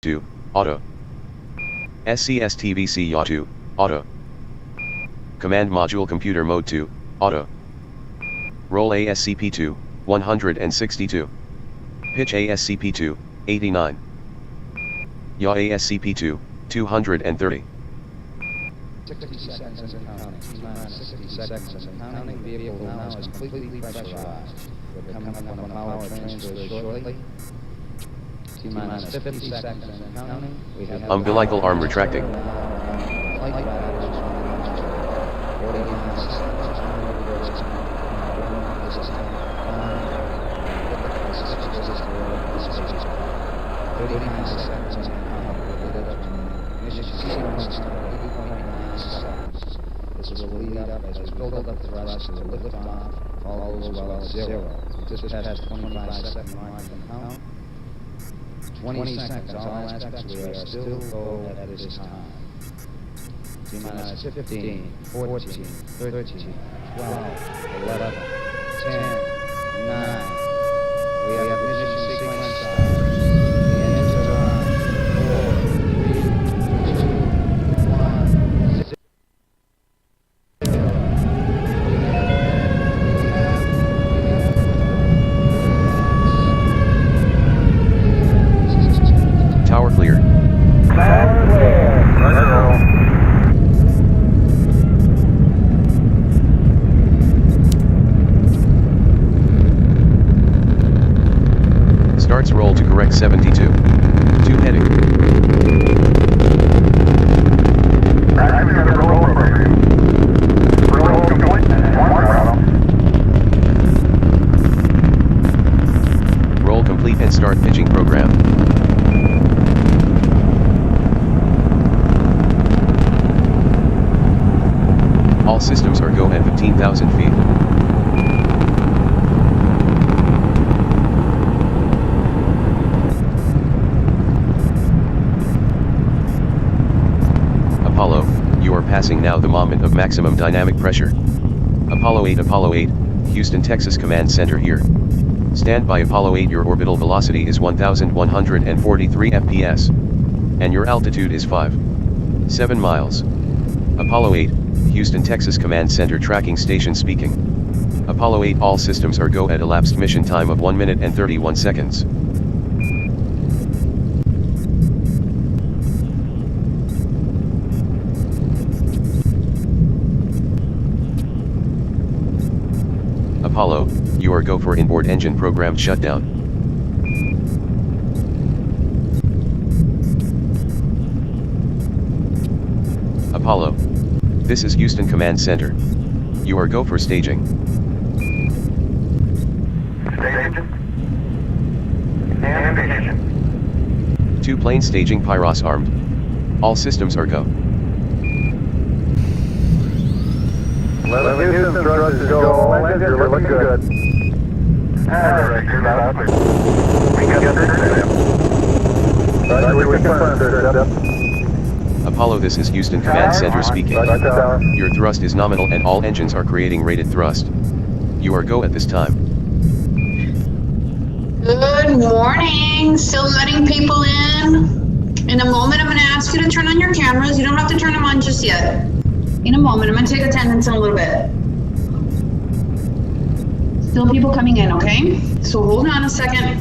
2, auto. SCSTVC YA2, auto. Command module computer mode 2, auto. Roll ASCP2, 162. Pitch ASCP2, 89. Yaw ASCP2, 230. 60 seconds and counting. T-minus 60 seconds and counting. Vehicle now is completely pressurized. We're coming up on a power transfer shortly. T-minus 50 seconds and counting. We have umbilical arm retracting. Flight pattern. 49 seconds. 39 seconds and counting. Mission sequence 80.9 seconds. This will lead up as we build up thrust to the liftoff. All goes well at 0. We just passed 25-second mark and count. 20 seconds. All aspects we are still go at this time. T-minus 15, 14, 13, 12, 11, 10, 9. We have mission sequence start. The engines are on. 4, 3, 2, 1, 0. Tower clear. Tower clear. Starts roll to correct 72. 2 heading. Activate the roll program. Roll complete. 1 round. Roll complete and start pitching program. All systems are go at 15,000 feet. Apollo, you are passing now the moment of maximum dynamic pressure. Apollo 8, Houston, Texas Command Center here. Stand by Apollo 8, your orbital velocity is 1,143 fps. And your altitude is 7 miles. Apollo 8, Houston, Texas Command Center tracking station speaking. Apollo 8, all systems are go at elapsed mission time of 1 minute and 31 seconds. Apollo, you are go for inboard engine program shutdown. Apollo, this is Houston Command Center. You are go for staging. Staging. And ignition. 2 plane staging, Pyros armed. All systems are go. 11 Houston, thrust is go. All engines are looking good. Alright, you're loud. We got the Roger, we confirm, sir. Apollo, this is Houston Command Center speaking. Your thrust is nominal and all engines are creating rated thrust. You are go at this time. Good morning. Still letting people in. In a moment, I'm going to ask you to turn on your cameras. You don't have to turn them on just yet. In a moment, I'm going to take attendance in a little bit. Still people coming in, okay? So hold on a second.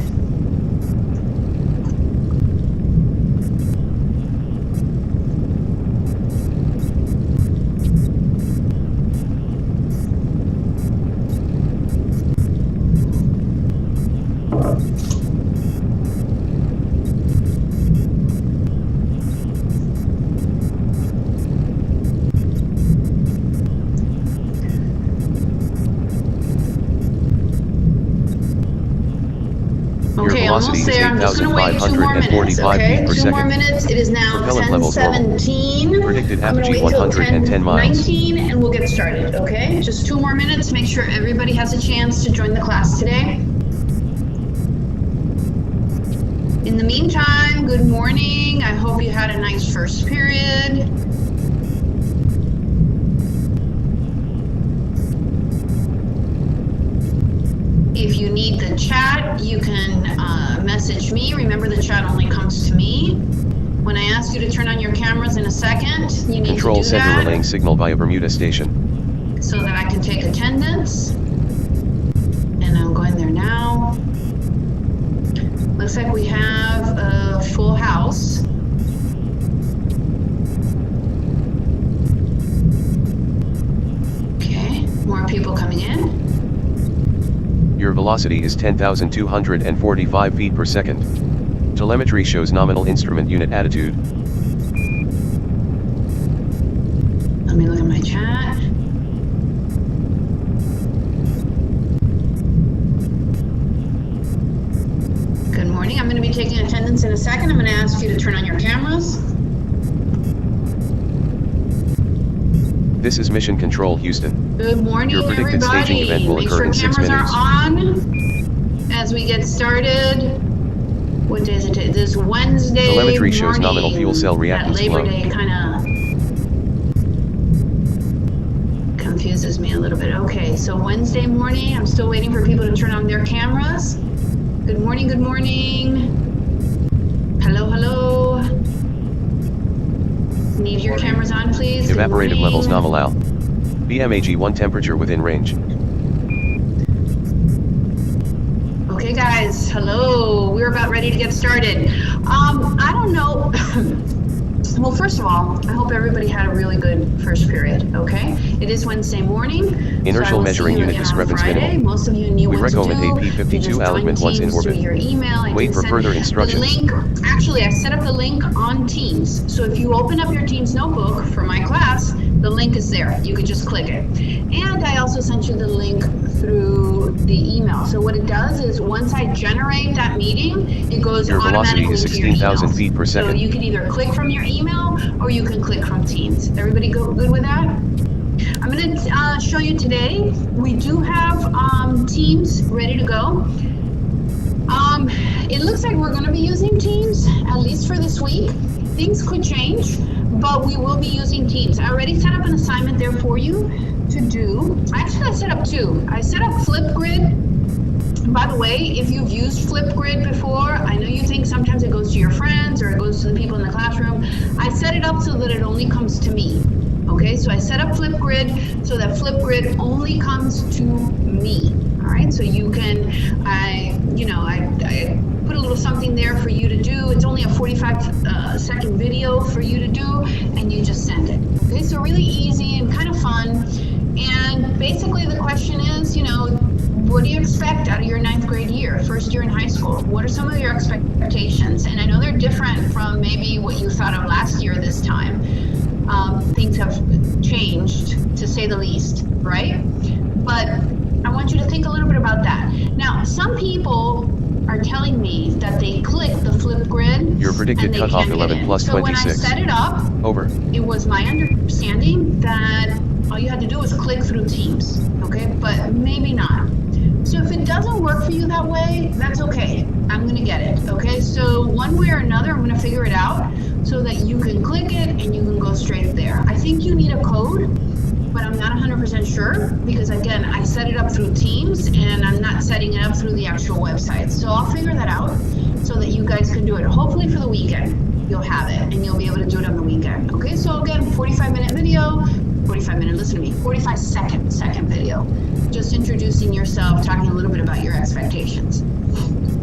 Okay, almost there. I'm just going to wait 2 more minutes, okay? 2 more minutes. It is now Propellant levels normal. 10:17. Predicted I'm going to apogee wait till 110 miles. 10:19 and we'll get started, okay? Just 2 more minutes. Make sure everybody has a chance to join the class today. In the meantime, good morning. I hope you had a nice first period. If you need the chat, you can message me. Remember, the chat only comes to me. When I ask you to turn on your cameras in a second, you need Control to do center that relaying signal via Bermuda station. so that I can take attendance. And I'm going there now. Looks like we have a full house. Okay, more people coming in. Your velocity is 10,245 feet per second. Telemetry shows nominal instrument unit attitude. Let me look at my chat. Good morning. I'm going to be taking attendance in a second. I'm going to ask you to turn on your cameras. This is Mission Control Houston. Good morning, Your predicted everybody. staging event will Make occur sure in 6 cameras minutes. are on as we get started. What day is it? This is Wednesday Telemetry shows morning. nominal fuel cell reactants That Labor flow. Day kind of confuses me a little bit. Okay, so Wednesday morning, I'm still waiting for people to turn on their cameras. Good morning, good morning. Hello, hello. Need your cameras on, please. Good Evaporative morning. levels nominal. BMAG1 temperature within range. Okay, guys, hello. We're about ready to get started. I don't know. Well, first of all, I hope everybody had a really good first period, okay? It is Wednesday morning. Inertial so I will measuring see you unit again on discrepancy Friday. minimal. Most of you knew We what to recommend do. AP52 You just join alignment once in Teams orbit. through your email. I Wait did for send further instructions. The link, actually, I set up the link on Teams. So if you open up your Teams notebook for my class, the link is there. You can just click it. And I also sent you the link through the email. So what it does is once I generate that meeting, it goes Your velocity automatically is to your 16,000 emails. feet per So second. you can either click from your email or you can click from Teams. Everybody good with that? I'm going to show you today. We do have Teams ready to go. It looks like we're going to be using Teams, at least for this week. Things could change, but we will be using Teams. I already set up an assignment there for you to do. Actually, I set up two. I set up Flipgrid. By the way, if you've used Flipgrid before, I know you think sometimes it goes to your friends or it goes to the people in the classroom. I set it up so that it only comes to me. Okay, so I set up Flipgrid so that Flipgrid only comes to me. All right, so you can, I put a little something there for you to do. It's only a 45-second video for you to do, and you just send it. Okay, so really easy and kind of fun. And basically the question is, what do you expect out of your 9th grade year, first year in high school? What are some of your expectations? And I know they're different from maybe what you thought of last year this time. Things have changed, to say the least, right? But I want you to think a little bit about that. Now, some people are telling me that they click the Flipgrid. Your predicted and they cutoff can't get 11 in. plus So when I 26. set it up, Over. it was my understanding that all you had to do was click through Teams, okay? But maybe not. So if it doesn't work for you that way, that's okay. I'm gonna get it, okay? So one way or another, I'm gonna figure it out so that you can click it and you can go straight there. I think you need a code, but I'm not 100% sure because again, I set it up through Teams and I'm not setting it up through the actual website. So I'll figure that out so that you guys can do it. Hopefully for the weekend, you'll have it and you'll be able to do it on the weekend. Okay, so again, 45-minute video, 45-second video. Just introducing yourself, talking a little bit about your expectations.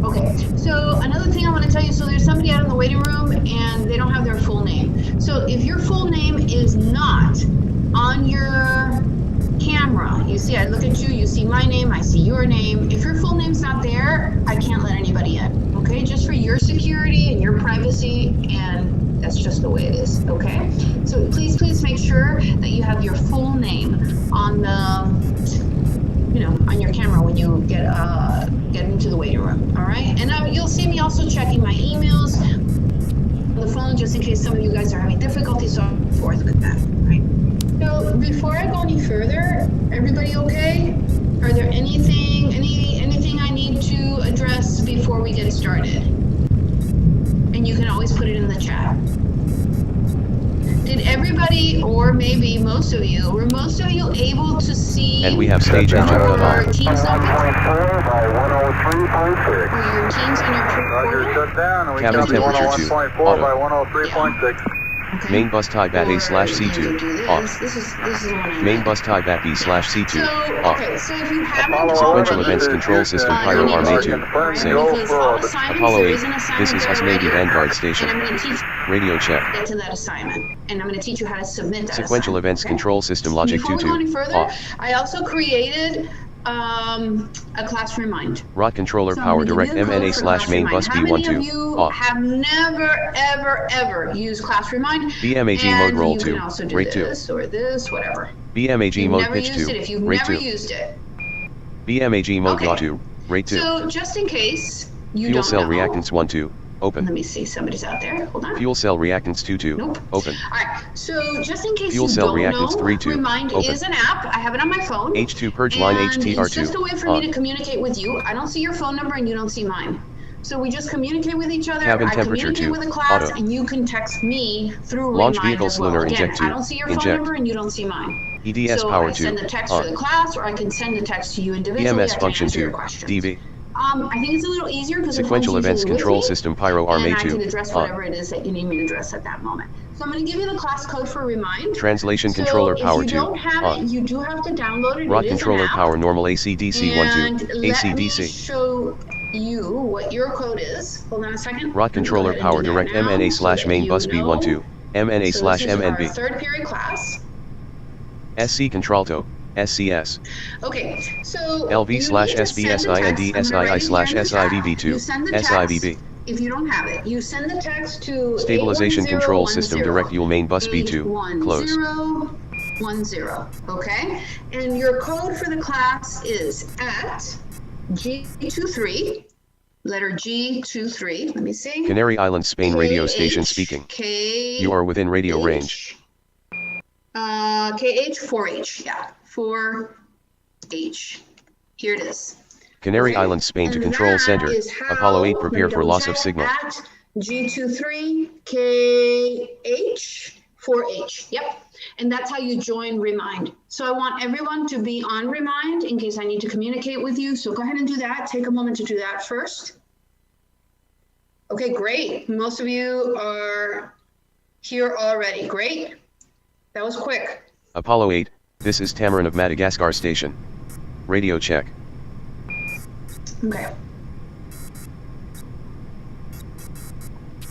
Okay, so another thing I want to tell you, so there's somebody out in the waiting room and they don't have their full name. So if your full name is not on your camera, you see, I look at you, you see my name, I see your name. If your full name's not there, I can't let anybody in, okay? Just for your security and your privacy, and that's just the way it is, okay? So please make sure that you have your full name on the, on your camera when you get into the waiting room, all right? And you'll see me also checking my emails on the phone just in case some of you guys are having difficulty, so forth with that, right? So before I go any further, everybody okay? Are there anything I need to address before we get started? And you can always put it in the chat. Did everybody or maybe most of you, were most of you able to see And we have stage engine cut your off. teams number 1.4 by 103.6. or your teams in your Roger, portal? shut down. And we Cabin got temperature 2, 101.4 auto. by 103.6. Okay. Main bus tie bat Or A/C2, you do this. off. This is the one I Main need. bus tie bat B/C2, So, off. okay, so if you haven't Apollo Sequential 11, events this is control system Houston. Pyro you Arm need A2, to, right? sync. Because all assignments, Apollo there 8, is an assignment this is there Husnavy already, Vanguard Station. and I'm going to teach Radio check. you to that assignment, and I'm going to teach you how to submit that Sequential assignment, events okay? control system logic Before we go any 22, further, off. I also created a class remind. Rod controller So I'm power gonna direct give you the code MNA for slash class main remind. bus How many of B12, you off. have never, ever, ever used class remind? BMAG And mode roll you 2, can also do rate 2. this or this, whatever. BMAG You've mode never pitch used 2, it if you've rate never 2. used it. BMAG mode Okay. draw 2, rate 2. So just in case you Fuel don't cell know, reactance 1 2, open. let me see, somebody's out there. Hold on. Fuel cell reactance 2 2, Nope. open. All right. So just in case Fuel you cell don't reactance know, 3-2, Remind open. is an app. I have it on my phone. H2 purge line and HTR2, it's just a way for on. me to communicate with you. I don't see your phone number and you don't see mine. So we just communicate with each other. Cabin I temperature communicate 2, with the class, auto. and you can text me through Launch Remind vehicle as well. lunar Again, inject 2, I don't see your phone inject. number and you don't see mine. EDS so power I 2, send the text on. for the class, or I can send the text to you individually. EMS I can function answer 2, your questions. DV. I think it's a little easier because Sequential events control system Pyro Arm and I can A2, address on. whatever it is that you need me to address at that moment. So I'm going to give you the class code for Remind. Translation controller power if 2, you don't have on. it, you do have to download it. Rod It is an controller app. power normal AC/DC 1 And 2, let me AC/DC. show you what your code is. Hold on a second. Rod Let me go controller ahead and power do that direct now MNA so slash that main you bus B12, know. MNA So slash this is our MNB. third period class. SC Contralto, SCS. Okay, so LV you slash need to send the text. I'm SBSIND gonna SII write it slash here in the chat. SIVB2, You send the text. SIVB. If you don't have it, you send the text to Stabilization control 81010. system direct Yule main bus B2, close. 81010, okay? And your code for the class is at G23, letter G23. Let me see. Canary Islands, Spain radio station KH, speaking. K. You are within radio range. KH 4H, yeah, 4H. Here it is. Canary Okay, Islands, Spain to and control that center. is how- Apollo 8 let me prepare for double loss of check, signal. At G23 KH 4H. Yep. And that's how you join Remind. So I want everyone to be on Remind in case I need to communicate with you. So go ahead and do that. Take a moment to do that first. Okay, great. Most of you are here already. Great. That was quick. Apollo 8, this is Tamarin of Madagascar station. Radio check. Okay.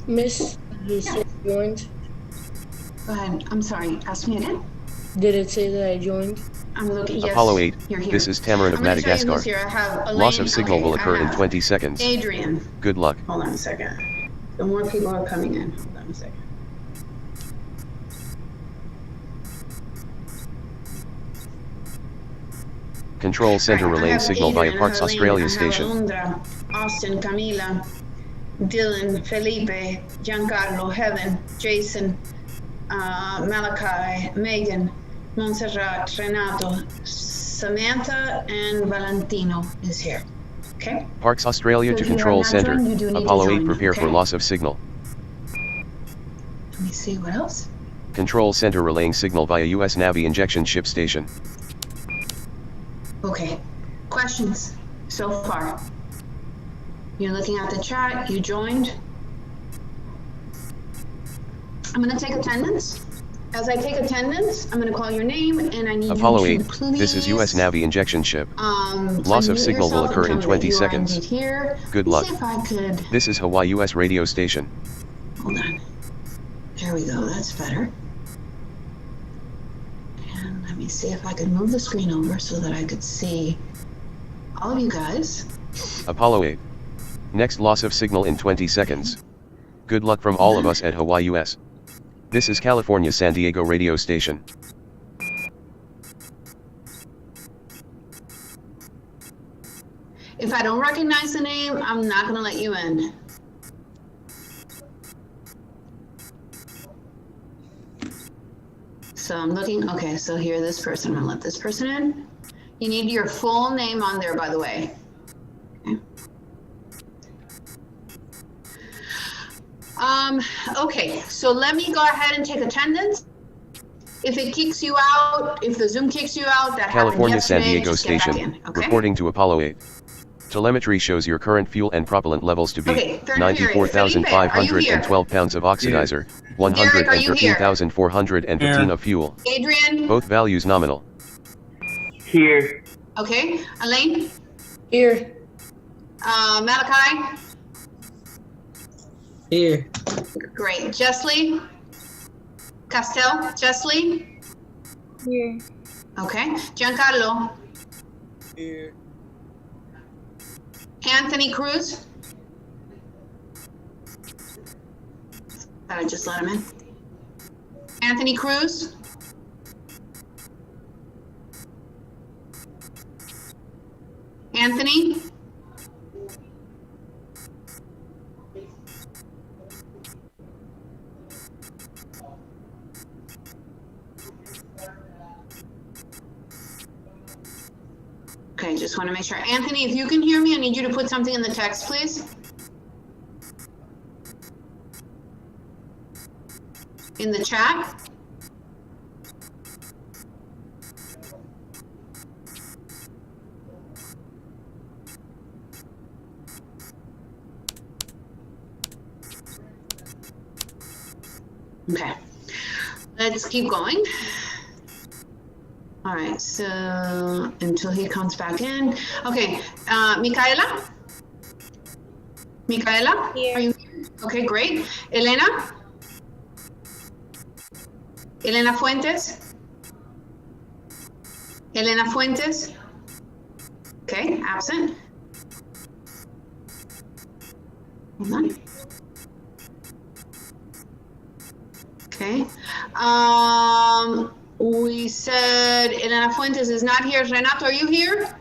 Miss, you said I joined. Go ahead. I'm sorry. Ask me again. Did it say that I joined? I'm looking. Yes, Apollo 8, you're here. this is Tamarin of I'm gonna show you Madagascar. who's here. I have Elaine. Loss of signal Okay, will I occur in have 20 seconds. Adrian. Good luck. Hold on a second. The more people are coming in. Hold on a second. Control center All right, I relaying have signal via Adrian, I Parks have Elaine, Australia I have station. Alondra, Austin, Camila, Dylan, Felipe, Giancarlo, Heaven, Jason, Malachi, Megan, Montserrat, Renato, Samantha, and Valentino is here. Okay? Parks Australia So to if you are control not center. joined, you do need to Apollo 8 join, prepare for okay? loss of signal. Let me see what else. Control center relaying signal via US Navy injection ship station. Okay. Questions so far? You're looking at the chat. You joined. I'm going to take attendance. As I take attendance, I'm going to call your name, and I need Apollo you 8, to please. this is US Navy injection ship. Loss of unmute signal will yourself occur and in tell me that 20 you are seconds. indeed here. Good Let me luck. See if I could. This is Hawaii US radio station. Hold on. There we go. That's better. And let me see if I could move the screen over so that I could see all of you guys. Apollo 8. Next loss of signal in 20 seconds. Good luck from all of us at Hawaii US. This is California San Diego radio station. If I don't recognize the name, I'm not going to let you in. So I'm looking, okay, so here, this person, I'm gonna let this person in. You need your full name on there, by the way. Okay, so let me go ahead and take attendance. If it kicks you out, if the Zoom kicks you out, that California happened San yesterday, Diego just get back Station, in, okay? reporting to Apollo 8. Telemetry shows your current fuel and propellant levels to be Okay, third period. Felipe, are you 94,512 pounds of oxidizer, Derek, are you here? 113,415 of fuel. Adrian? Both values nominal. Here. Okay, Elaine? Here. Malachi? Here. Great. Jessley? Castell? Jessley? Here. Okay. Giancarlo? Here. Anthony Cruz? Thought I just let him in. Anthony Cruz? Anthony? Okay, just want to make sure. Anthony, if you can hear me, I need you to put something in the text, please. In the chat. Okay, let's keep going. All right, so until he comes back in. Okay, Micaela? Micaela? Here. Are you here? Okay, great. Elena? Elena Fuentes? Elena Fuentes? Okay, absent. Hold on. Okay. We said Elena Fuentes is not here. Renato, are you here?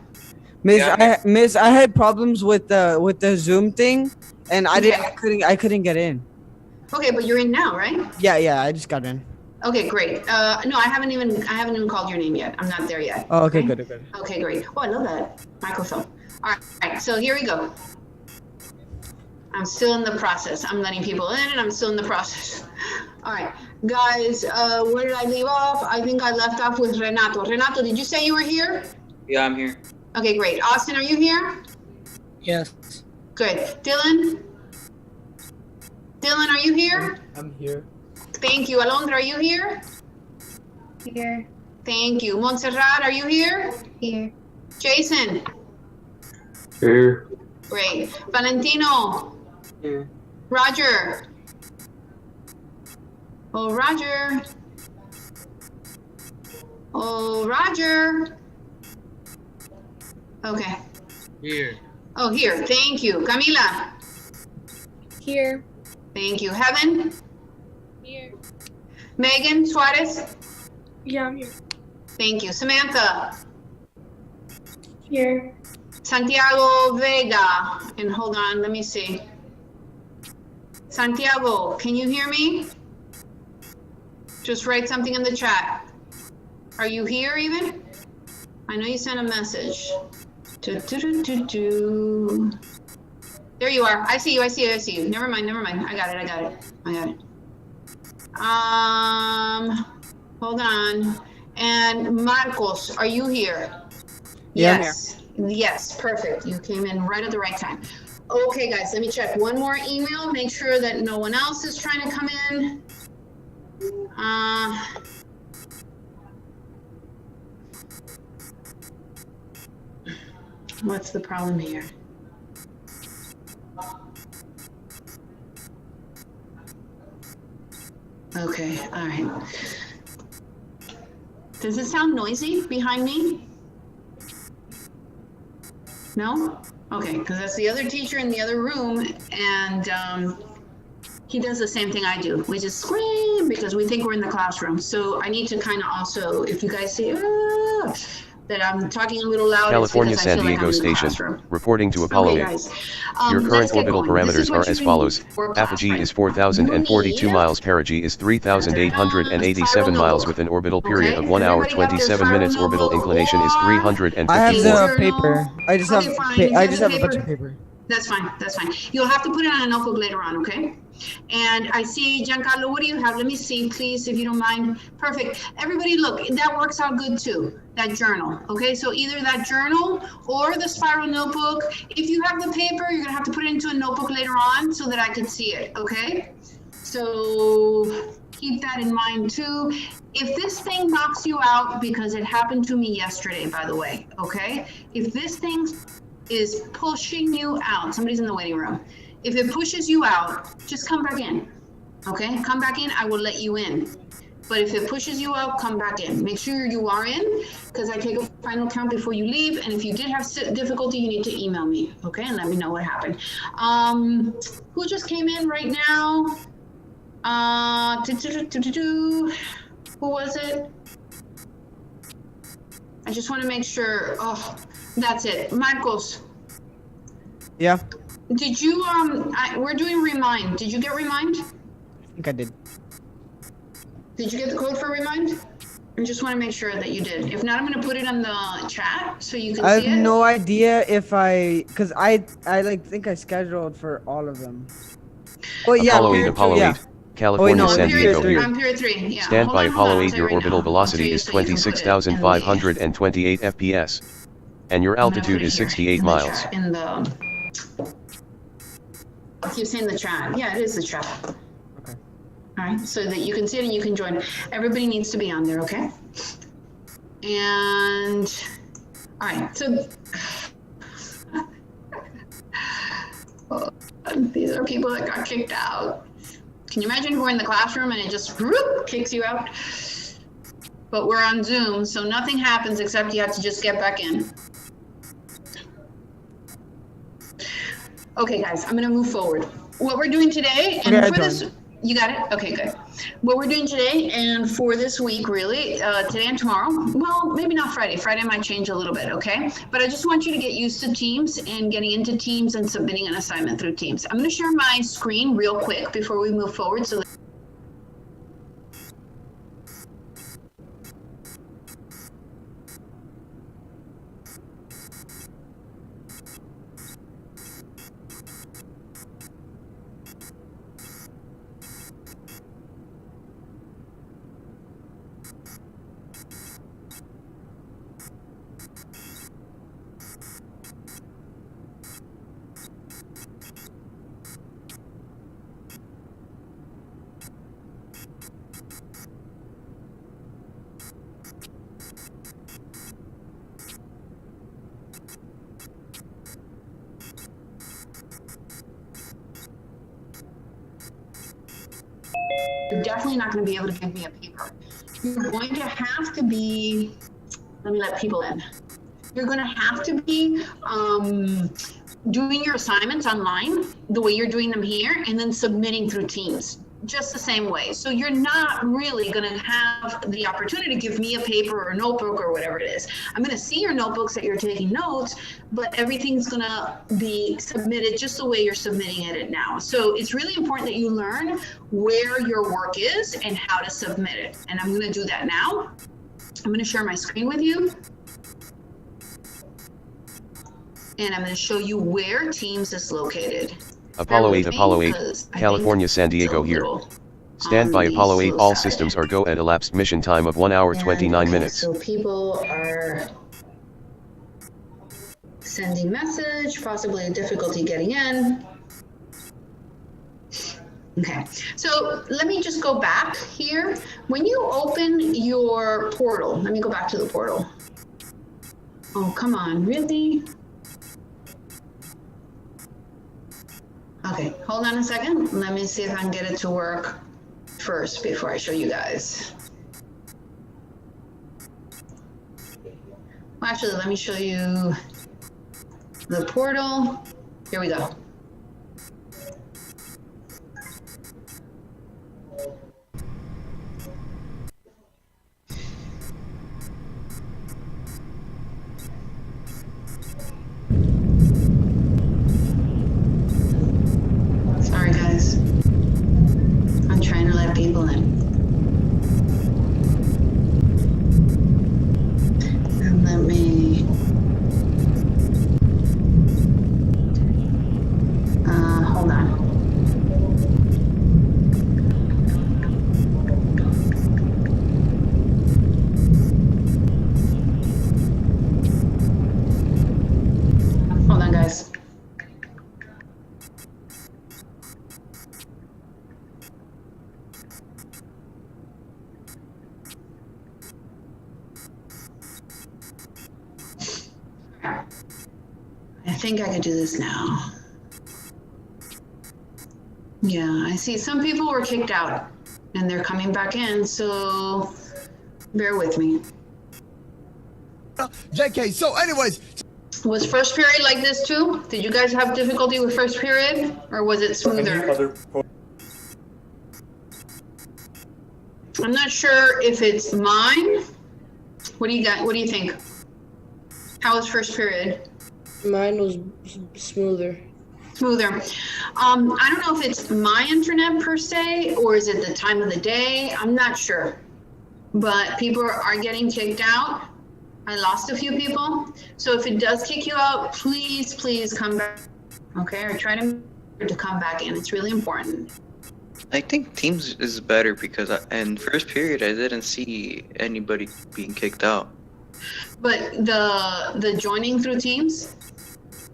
Miss, I had problems with the Zoom thing, and I couldn't get in. Okay, but you're in now, right? Yeah, I just got in. Okay, great. No, I haven't even called your name yet. I'm not there yet. Oh, okay, good. Okay, great. Oh, I love that microphone. All right, so here we go. I'm still in the process. I'm letting people in, and I'm still in the process. All right, guys, where did I leave off? I think I left off with Renato. Renato, did you say you were here? Yeah, I'm here. Okay, great. Austin, are you here? Yes. Good. Dylan? Dylan, are you here? I'm here. Thank you. Alondra, are you here? Here. Thank you. Montserrat, are you here? Here. Jason? Here. Great. Valentino? Here. Roger? Oh, Roger. Oh, Roger. Okay. Here. Oh, here. Thank you. Camila? Here. Thank you. Heaven? Here. Megan Suarez? Yeah, I'm here. Thank you. Samantha? Here. Santiago Vega. And hold on, let me see. Santiago, can you hear me? Just write something in the chat. Are you here even? I know you sent a message. There you are. I see you. Never mind. I got it. Hold on. And Marcos, are you here? Yeah, I'm Yes. Yes, perfect. You came in right at the right time. Okay, guys, let me check one more email. Make sure that no one else is trying to come in. What's the problem here? Okay, all right. Does it sound noisy behind me? No? Okay, because that's the other teacher in the other room, and he does the same thing I do. We just scream because we think we're in the classroom. So I need to kind of also, if you guys see that I'm talking a little loud, California it's because I San feel like Diego I'm in the Station, classroom. reporting to Apollo Okay, 8. guys. Your Let's current get orbital going. This is parameters what are as you follows. need for class, Apogee right? is 4,042 You miles, perigee is 3,887 miles with an orbital period of 1 hour Everybody got their 27 minutes. spiral Orbital notebook? inclination is I have 354. the Journal. paper. I just Okay, have fine. You I have just the have a bunch of paper. paper. That's fine. That's fine. You'll have to put it on a notebook later on, okay? And I see, Giancarlo, what do you have? Let me see, please, if you don't mind. Perfect. Everybody, look, that works out good too, that journal, okay? So either that journal or the spiral notebook. If you have the paper, you're gonna have to put it into a notebook later on so that I can see it, okay? So keep that in mind too. If this thing knocks you out, because it happened to me yesterday, by the way, okay? If this thing is pushing you out, somebody's in the waiting room. If it pushes you out, just come back in, okay? Come back in, I will let you in. But if it pushes you out, come back in. Make sure you are in, because I take a final count before you leave. And if you did have difficulty, you need to email me, okay? And let me know what happened. Who just came in right now? Who was it? I just want to make sure. Oh, that's it. Marcos, Yeah, did you, we're doing Remind. Did you get Remind? I think I did. Did you get the code for Remind? I just want to make sure that you did. If not, I'm going to put it on the chat so you can I see have it. no idea if cause I like think I scheduled for all of them. Oh yeah, Apollo 8, period Apollo two, 8, yeah. California, no, I'm San period Diego three. here. I'm period 3. Yeah. Stand Hold by on, Apollo I'll 8, tell your you right orbital now. velocity I'll is tell you so you can put it in the- 26,528 FPS. And your I'm gonna put altitude it is here 68 in the miles. chat, in the. You're saying the chat. Yeah, it is the chat. Okay. All right, so that you can see it and you can join. Everybody needs to be on there, okay? And all right, so these are people that got kicked out. Can you imagine going in the classroom and it just whoop, kicks you out? But we're on Zoom, so nothing happens except you have to just get back in. Okay, guys, I'm gonna move forward. What we're doing today, and Okay, I for this, joined. you got it? Okay, good. What we're doing today and for this week, really, today and tomorrow, well, maybe not Friday. Friday might change a little bit, okay? But I just want you to get used to Teams and getting into Teams and submitting an assignment through Teams. I'm gonna share my screen real quick before we move forward so that you're definitely not going to be able to give me a paper. You're going to have to be, let me let people in. You're going to have to be doing your assignments online the way you're doing them here and then submitting through Teams, just the same way. So you're not really going to have the opportunity to give me a paper or a notebook or whatever it is. I'm going to see your notebooks that you're taking notes, but everything's going to be submitted just the way you're submitting it now. So it's really important that you learn where your work is and how to submit it. And I'm going to do that now. I'm going to share my screen with you. And I'm going to show you where Teams is located. Apollo Bear 8, with me, Apollo 8, because I California, think San it's a Diego here. little Stand on by the Apollo 8, slow all side. systems are go at elapsed mission time of 1 hour 29 And, minutes. So people are sending message, possibly a difficulty getting in. Okay, so let me just go back here. When you open your portal, let me go back to the portal. Oh, come on, really? Okay, hold on a second. Let me see if I can get it to work first before I show you guys. Well, actually, let me show you the portal. Here we go. Sorry, guys. I'm trying to let people in. And let me think I could do this now. Yeah, I see some people were kicked out and they're coming back in, so bear with me. JK, so anyways. Was first period like this too? Did you guys have difficulty with first period, or was it smoother? I'm not sure if it's mine. What do you got? What do you think? How was first period? Mine was smoother. Smoother. I don't know if it's my internet per se, or is it the time of the day? I'm not sure. But people are getting kicked out. I lost a few people. So if it does kick you out, please, please come back. Okay, or try to come back in. It's really important. I think Teams is better because in first period I didn't see anybody being kicked out. But the joining through Teams,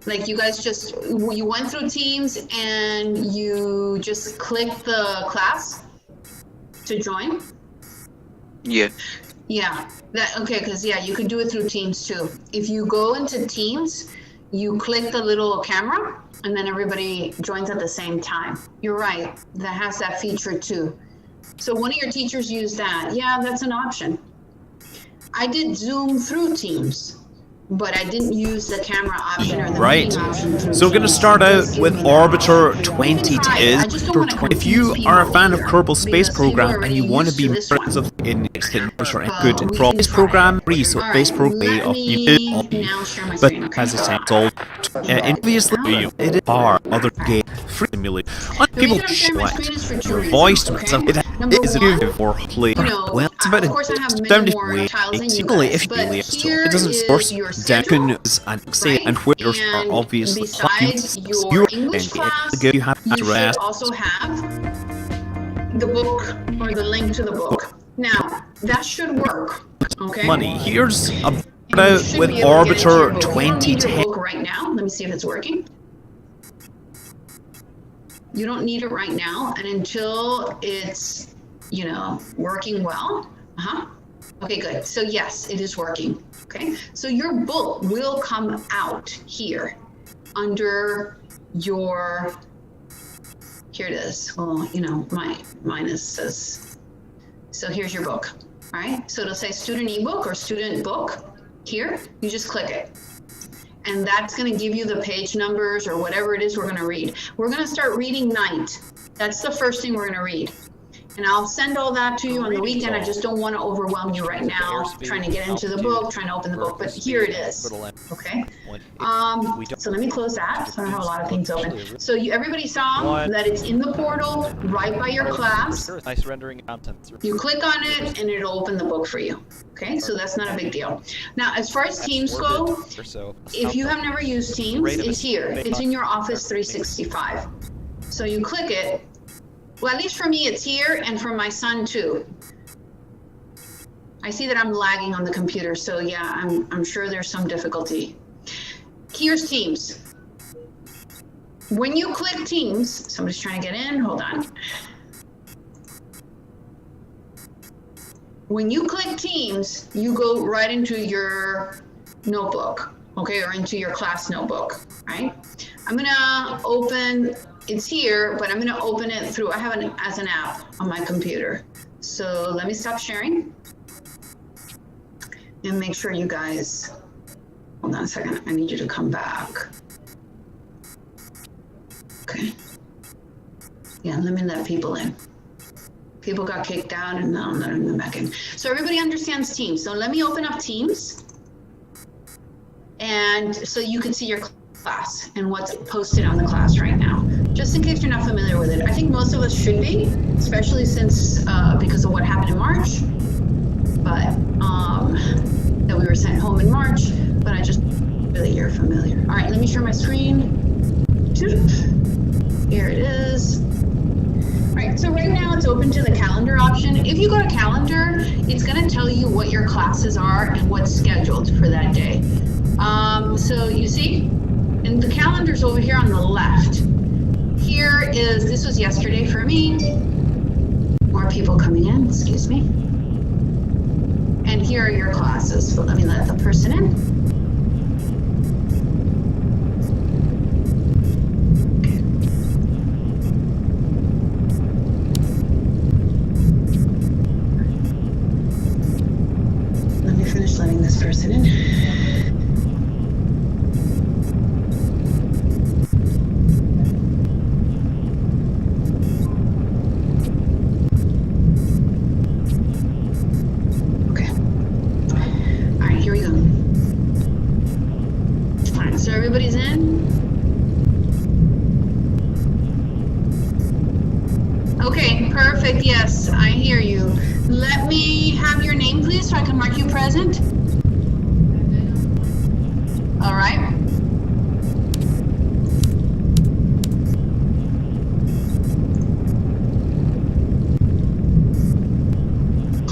like you guys you went through Teams and you just clicked the class to join? Yeah. Yeah, okay, because yeah, you can do it through Teams too. If you go into Teams, you click the little camera and then everybody joins at the same time. You're right, that has that feature too. So one of your teachers used that. Yeah, that's an option. I did Zoom through Teams, but I didn't use the camera option or the Right. meeting option through So we're going to Teams. start out Just with give me Orbiter that. 20 You can try it. I just don't wanna If you confuse are a people fan of here, Kerbal Space because people are Program and you already want to used be to this members one. of the But good and we from can this try program it. free, so All base right, program let of me you now share my but screen. Okay. as it's all obviously it are other game free simulator. What The people reason I'm sharing my screen is for two your reasons, voice to okay? myself Number it is one, a for play. You know, Well, it's about of course I have many sounded more way tiles than you simply guys, if you but really here it doesn't is source your schedule, and say right? and where are And obviously besides your you're English class, you have you to should rest. also have the book or the link to the book. Now, that should work, okay? Money. Here's And you about should with be able to get into your Orbiter book. You don't need your 2010. book right now. Let me see if it's working. You don't need it right now, and until it's, you know, working well. Okay, good. So yes, it is working. Okay, so your book will come out here under your. Here it is. Well, you know, mine says. So here's your book. All right. So it'll say student ebook or student book. Here, you just click it. And that's going to give you the page numbers or whatever it is we're going to read. We're going to start reading night. That's the first thing we're going to read. And I'll send all that to you on the weekend. I just don't want to overwhelm you right now, trying to get into the book, trying to open the book, but here it is. Okay. So let me close that. So I have a lot of things open. So everybody saw that it's in the portal, right by your class. Nice rendering content. You click on it and it'll open the book for you. Okay, so that's not a big deal. Now, as far as Teams go, if you have never used Teams, it's here. It's in your Office 365. So you click it. Well, at least for me, it's here, and for my son too. I see that I'm lagging on the computer, so yeah, I'm sure there's some difficulty. Here's Teams. When you click Teams, somebody's trying to get in, hold on. When you click Teams, you go right into your notebook, okay, or into your class notebook, right? I'm gonna open, it's here, but I'm gonna open it through, I have it as an app on my computer. So let me stop sharing and make sure you guys, hold on a second, I need you to come back. Okay. Yeah, let me let people in. People got kicked out and now I'm letting them back in. So everybody understands Teams. So let me open up Teams. And so you can see your class and what's posted on the class right now. Just in case you're not familiar with it. I think most of us should be, especially since, because of what happened in March. But, that we were sent home in March, but I just really you're familiar. All right, let me share my screen. Here it is. All right, so right now it's open to the calendar option. If you go to calendar, it's gonna tell you what your classes are and what's scheduled for that day. So you see, and the calendar's over here on the left. Here is, this was yesterday for me. More people coming in, excuse me. And here are your classes. So let me let the person in. hear you. Let me have your name, please, so I can mark you present. All right.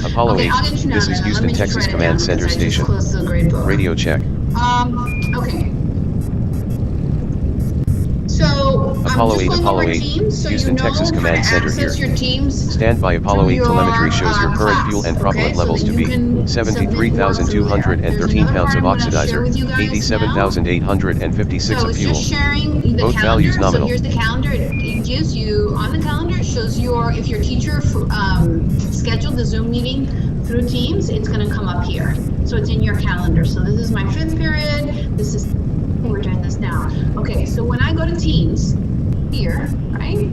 Apollo Okay, 8, I'll get you now. this is Let Houston, me just Texas write it Command down Center because I just Station. closed the grade book. Radio check. Okay. So Apollo I'm 8, just going Apollo over 8, teams, so Houston, you know Texas how Command to Center access here. your teams. Standby Apollo through 8 telemetry your, shows your current class, fuel and okay, propellant so levels that to you be can submit work through there. There's 73,213 another pounds part of I'm gonna share oxidizer, with you guys now. 87,856 So of it's fuel. just sharing the Both calendar. values So nominal. here's the calendar. It gives you on the calendar. It shows if your teacher scheduled the Zoom meeting through Teams. It's going to come up here. So it's in your calendar. So this is my 5th period. This is we're doing this now. Okay. So when I go to Teams here, right?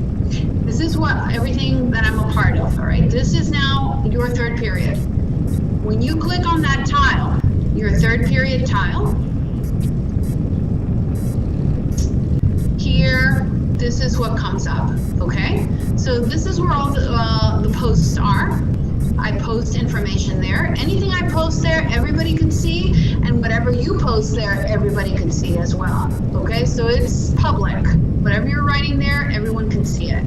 This is everything that I'm a part of. All right. This is now your 3rd period. When you click on that tile, your 3rd period tile. Here, this is what comes up, okay? So this is where all the posts are. I post information there. Anything I post there, everybody could see, and whatever you post there, everybody could see as well, okay? So it's public. Whatever you're writing there, everyone can see it.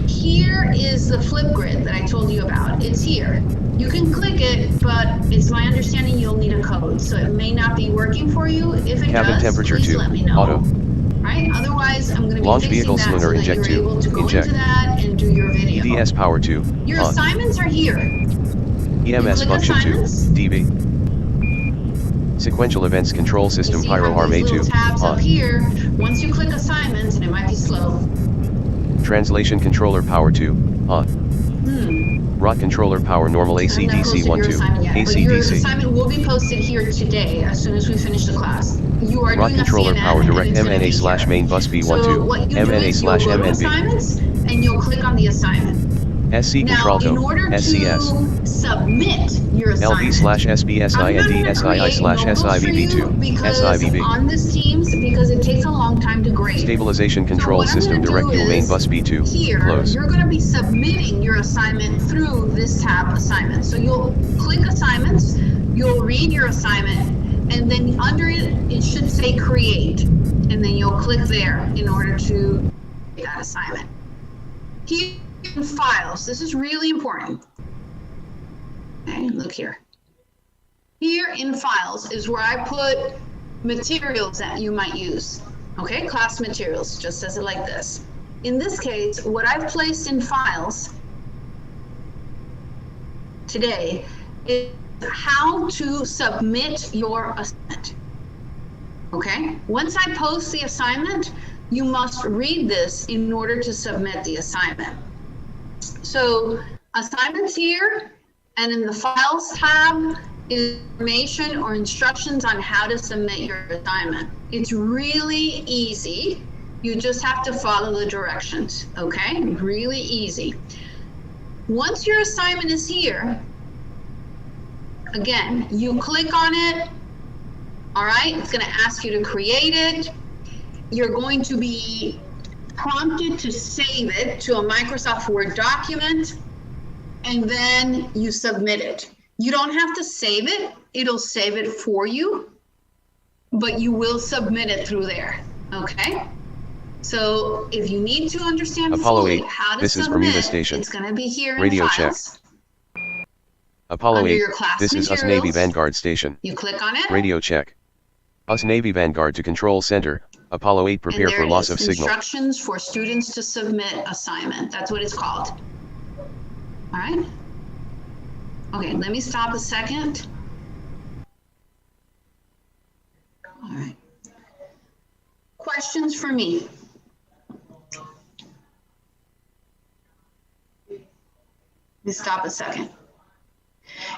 Here is the Flipgrid that I told you about. It's here. You can click it, but it's my understanding you'll need a code, so it may not be working for you. If it Cabin does, temperature please 2, let me know. auto. Right? Otherwise, I'm going to be Launch fixing vehicle that cylinder so that inject you're 2, able to go inject. into that and do your video. EDS power 2, Your on. assignments are here. EMS click function 2, assignments. DB. Sequential events control You system see Pyro how Arm these A2, little tabs on. up here. Once you click assignments, and it might be slow. Translation controller power 2, on. Rot controller power normal AC I haven't DC posted 1 your 2, assignment yet, AC but your DC. assignment will be posted here today as soon as we finish the class. You are Rot doing a controller CNN, power and direct it's gonna be MNA slash here. main bus B12, So what you do MNA is you'll slash go to MNB. assignments and you'll click on the assignment. SC Now, in Contralto, order to SCS. submit your LB assignment, slash I'm not SBSIND going to SII create slash notebooks for you SIVB2, because SIVB. on this Teams, because it takes a long time to grade. Stabilization So control what I'm system gonna direct do fuel main is, bus B2, here, close. you're going to be submitting your assignment through this tab, assignments. So you'll click assignments, you'll read your assignment, and then under it, it should say create. And then you'll click there in order to get that assignment. Here in files, this is really important. Okay, look here. Here in files is where I put materials that you might use. Okay, class materials, just says it like this. In this case, what I've placed in files today is how to submit your assignment. Okay, once I post the assignment, you must read this in order to submit the assignment. So assignments here, and in the files tab, information or instructions on how to submit your assignment. It's really easy. You just have to follow the directions, okay? Really easy. Once your assignment is here, again, you click on it, all right? It's gonna ask you to create it. You're going to be prompted to save it to a Microsoft Word document, and then you submit it. You don't have to save it. It'll save it for you, but you will submit it through there, okay? So if you need to understand Apollo fully 8, how to this is submit, Bermuda Station. it's gonna be here Radio in check. files. Apollo Under 8, your class this is US materials, Navy Vanguard Station. You click on it. Radio check. US Navy Vanguard to Control Center, Apollo 8 prepare and for there loss it of is, signal. Instructions for students to submit assignment. That's what it's called. All right. Okay, let me stop a second. All right. Questions for me? Let me stop a second.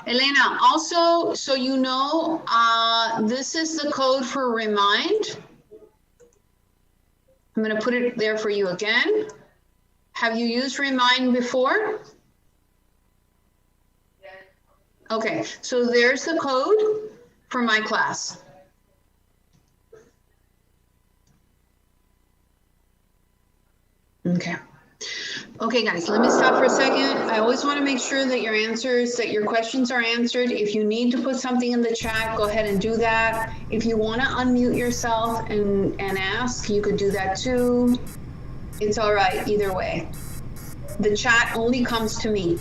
Elena, also, so you know, this is the code for Remind. I'm going to put it there for you again. Have you used Remind before? Okay, so there's the code for my class. Okay. Okay, guys, let me stop for a second. I always want to make sure that your questions are answered. If you need to put something in the chat, go ahead and do that. If you want to unmute yourself and ask, you could do that too. It's all right, either way. The chat only comes to me.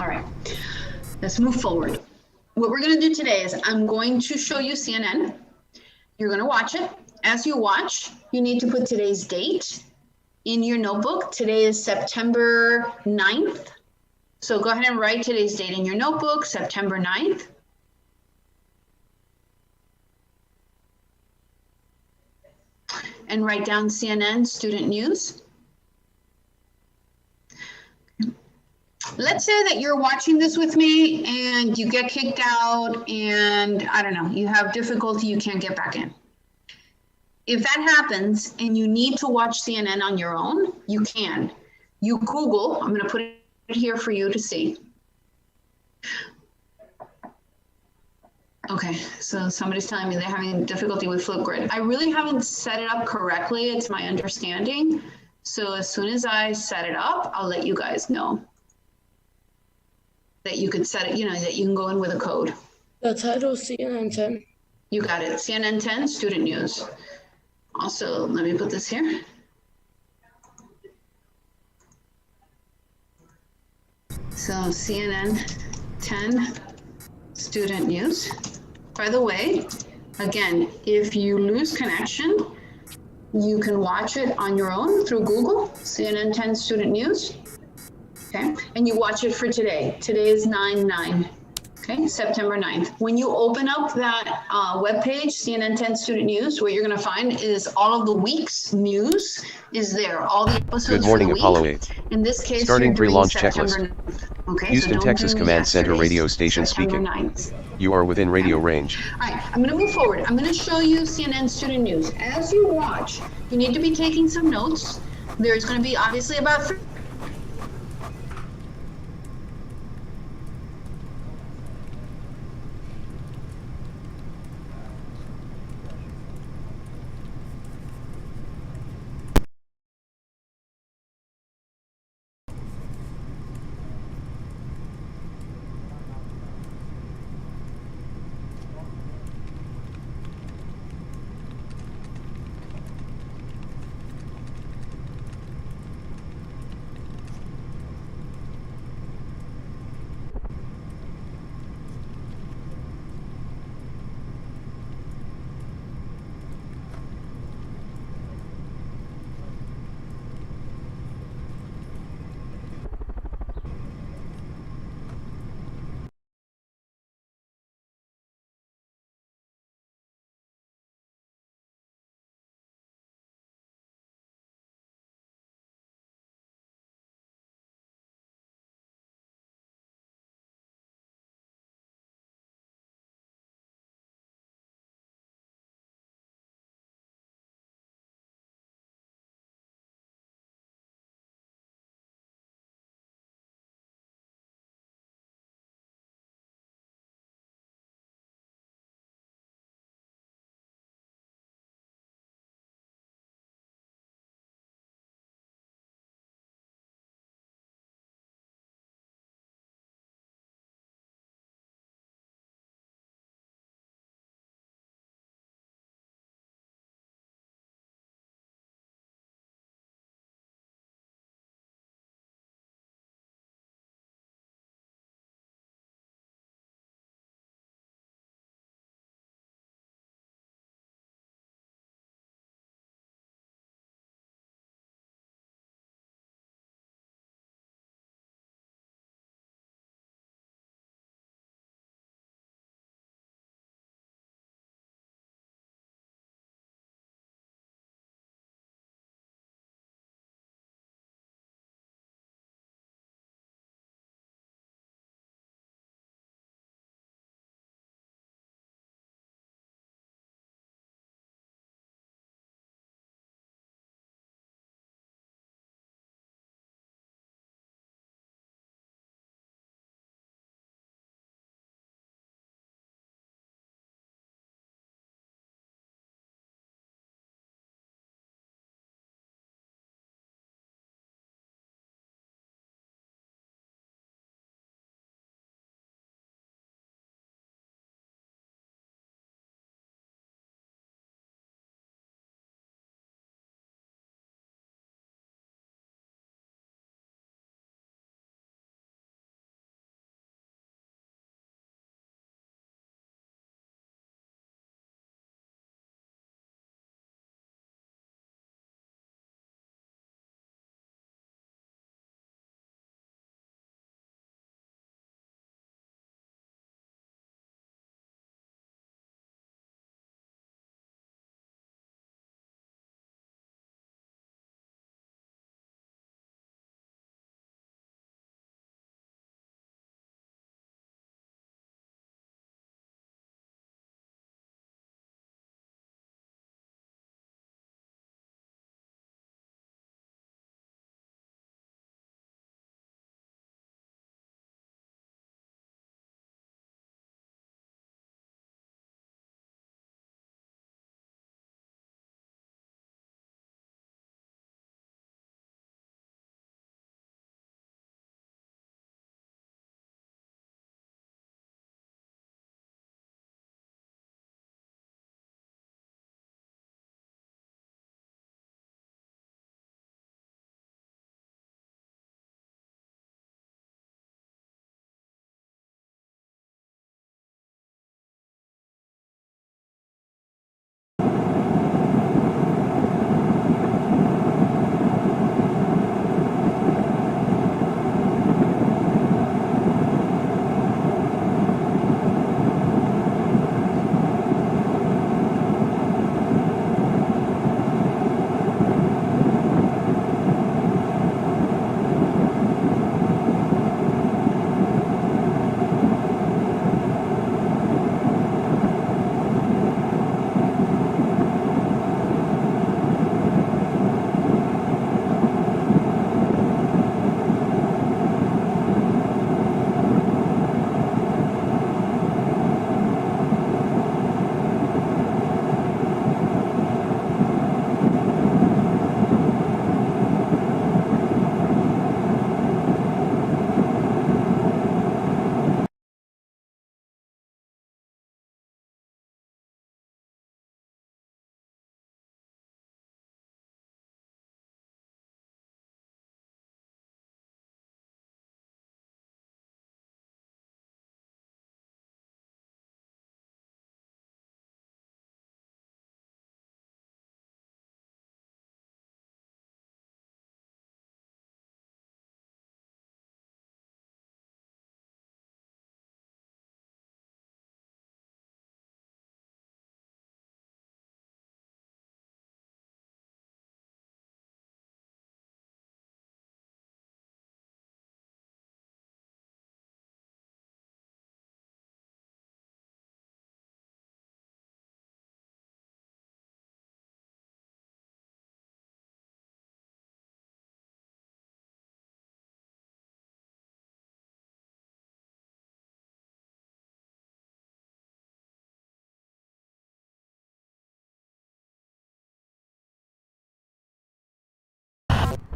All right, let's move forward. What we're going to do today is I'm going to show you CNN. You're going to watch it. As you watch, you need to put today's date in your notebook. Today is September 9th. So go ahead and write today's date in your notebook, September 9th. And write down CNN student news. Let's say that you're watching this with me and you get kicked out and I don't know, you have difficulty, you can't get back in. If that happens and you need to watch CNN on your own, you can. You Google, I'm going to put it here for you to see. Okay, so somebody's telling me they're having difficulty with Flipgrid. I really haven't set it up correctly, it's my understanding. So as soon as I set it up, I'll let you guys know that you could set it, that you can go in with a code. The title CNN 10. You got it. CNN 10 student news. Also, let me put this here. So CNN 10 student news. By the way, again, if you lose connection, you can watch it on your own through Google, CNN 10 student news. Okay, and you watch it for today. Today is 9/9, okay, September 9th. When you open up that webpage, CNN 10 Student News, what you're gonna find is all of the week's news is there, all the episodes Good morning, for the Apollo week. 8. In this case, Starting you're doing pre-launch September checklist. 9th. Okay, Houston, so don't Texas do Command Center yesterday's, radio station September speaking. 9th. You are within radio range. All right, I'm gonna move forward. I'm gonna show you CNN Student News. As you watch, you need to be taking some notes. There's gonna be obviously about 3.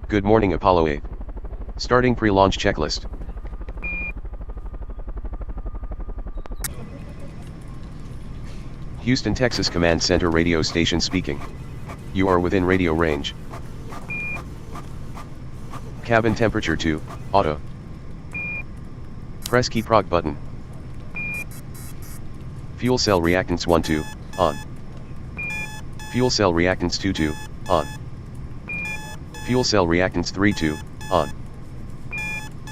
Good morning Apollo 8. Starting pre-launch checklist. Houston, Texas Command Center radio station speaking. You are within radio range. Cabin temperature 2, auto. Press key prog button. Fuel cell reactants 1 2, on. Fuel cell reactants 2 2, on. Fuel cell reactants 3 2, on.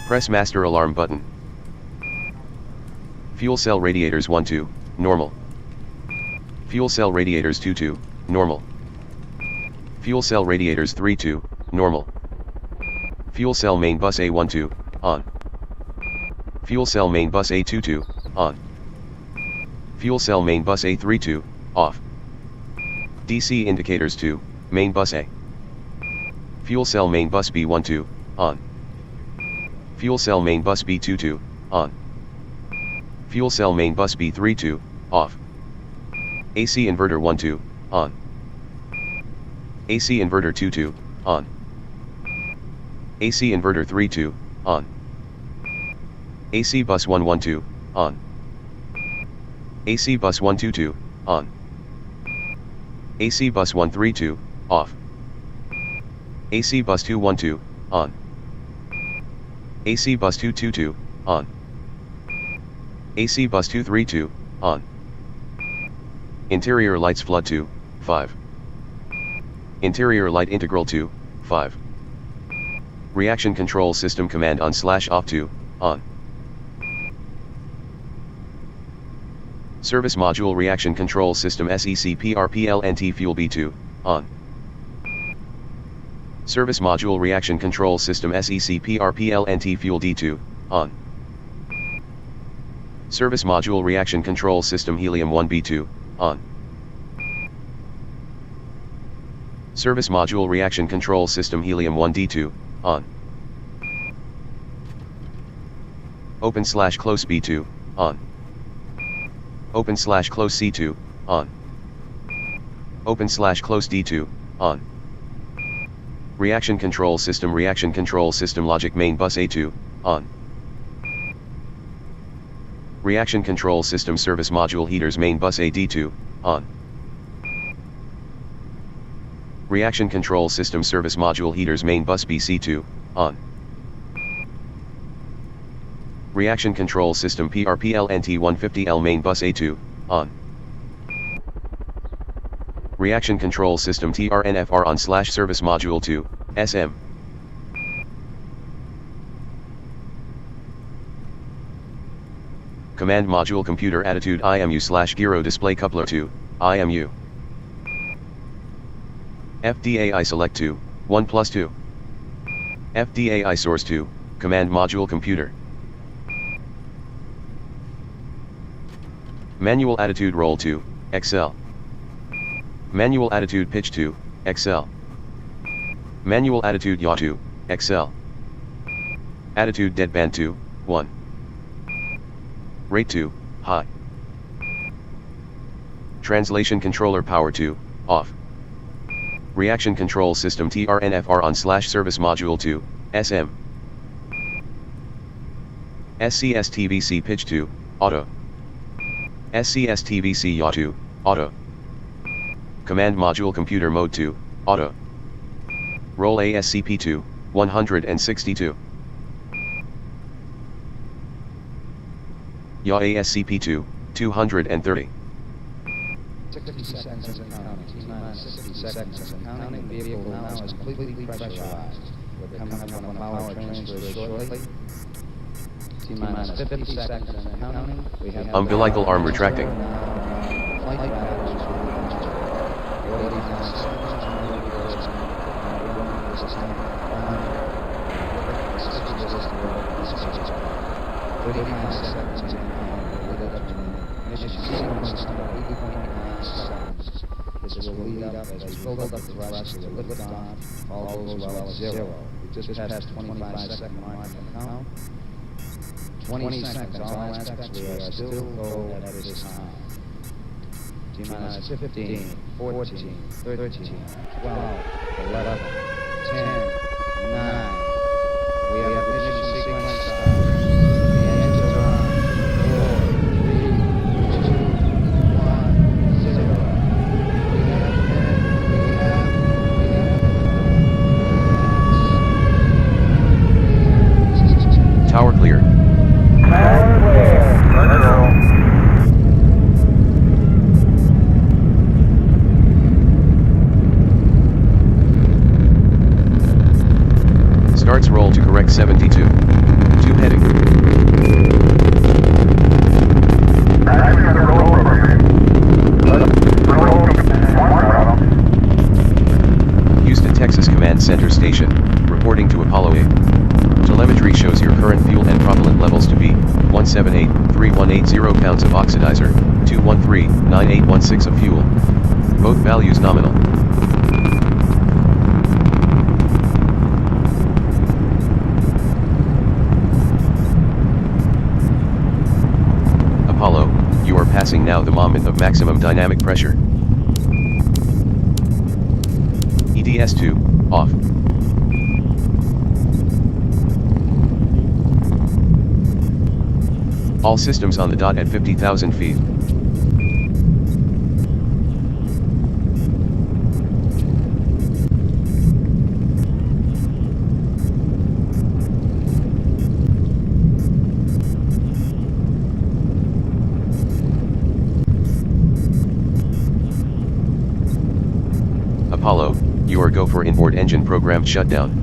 Press master alarm button. Fuel cell radiators 1 2, normal. Fuel cell radiators 2 2, normal. Fuel cell radiators 3 2, normal. Fuel cell main bus A12, on. Fuel cell main bus A22, on. Fuel cell main bus A32, off. DC indicators 2, main bus A. Fuel cell main bus B12, on. Fuel cell main bus B22, on. Fuel cell main bus B32, off. AC inverter 12, on. AC inverter 22, on. AC inverter 32, on. AC bus 112, on. AC bus 122, on. AC bus 132, off. AC bus 212, on. AC bus 222, on. AC bus 232, on. Interior lights flood 2, 5. Interior light integral 2, 5. Reaction control system command on/off 2, on. Service module reaction control system SECPRPLNT fuel B2, on. Service module reaction control system SECPRPLNT fuel D2, on. Service module reaction control system helium 1B2, on. Service module reaction control system helium 1D2, on. Open/close B2, on. Open/close C2, on. Open/close D2, on. Reaction control system logic main bus A2, on. Reaction control system service module heaters main bus AD2, on. Reaction control system service module heaters main bus BC2, on. Reaction control system PRPLNT 150L main bus A2, on. Reaction control system TRNFR on/service module 2, SM. Command module computer attitude IMU/gyro display coupler 2, IMU. FDAI select 2, 1+2. FDAI source 2, command module computer. Manual attitude roll 2, XL. Manual attitude pitch 2, XL. Manual attitude yaw 2, XL. Attitude deadband 2, 1. Rate 2, high. Translation controller power 2, off. Reaction control system TRNFR on/service module 2, SM. SCS TVC pitch 2, auto. SCS TVC yaw 2, auto. Command module computer mode 2, auto. Roll ASCP2, 162. Yaw ASCP2, 230. 60 seconds and counting. T-minus 60 seconds and counting. The vehicle now is completely pressurized. We're coming up on a power transfer shortly. T-minus 50 seconds and counting. We have umbilical arm retracting. Flight pattern is reaching. 49 seconds. 39 seconds and counting. Mission sequence number 80.9 seconds. This will lead up as we build up the thrust to lift off. All goes well at 0. We just passed 25-second mark in the count. 20 seconds. All aspects we are still go at this time. T-minus 15, 14, 13, 12, 11, 10, 9. We have ignition sequence start. The engines are on. 4, 3, 2, 1, 0. We have Tower clear. Starts roll to correct 72. 2 heading. Houston, Texas Command Center Station, reporting to Apollo 8. Telemetry shows your current fuel and propellant levels to be 178.3180 pounds of oxidizer, 213.9816 of fuel. Both values nominal. Apollo, you are passing now the moment of maximum dynamic pressure. EDS-2, off. All systems on the dot at 50,000 feet. Apollo, you are go for inboard engine programmed shutdown.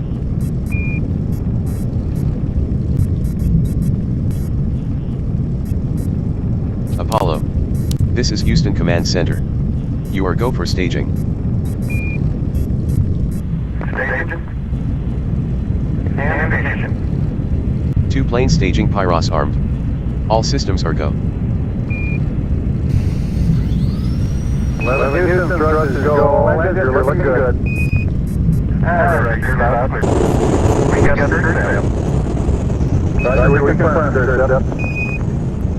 Apollo. This is Houston Command Center. You are go for staging. Staging. And ignition. 2 plane staging Pyros armed. All systems are go. 11 Houston, thrust is go. All engines are looking good. And you're not clear. We got 6 now. Roger, we confirm, sir.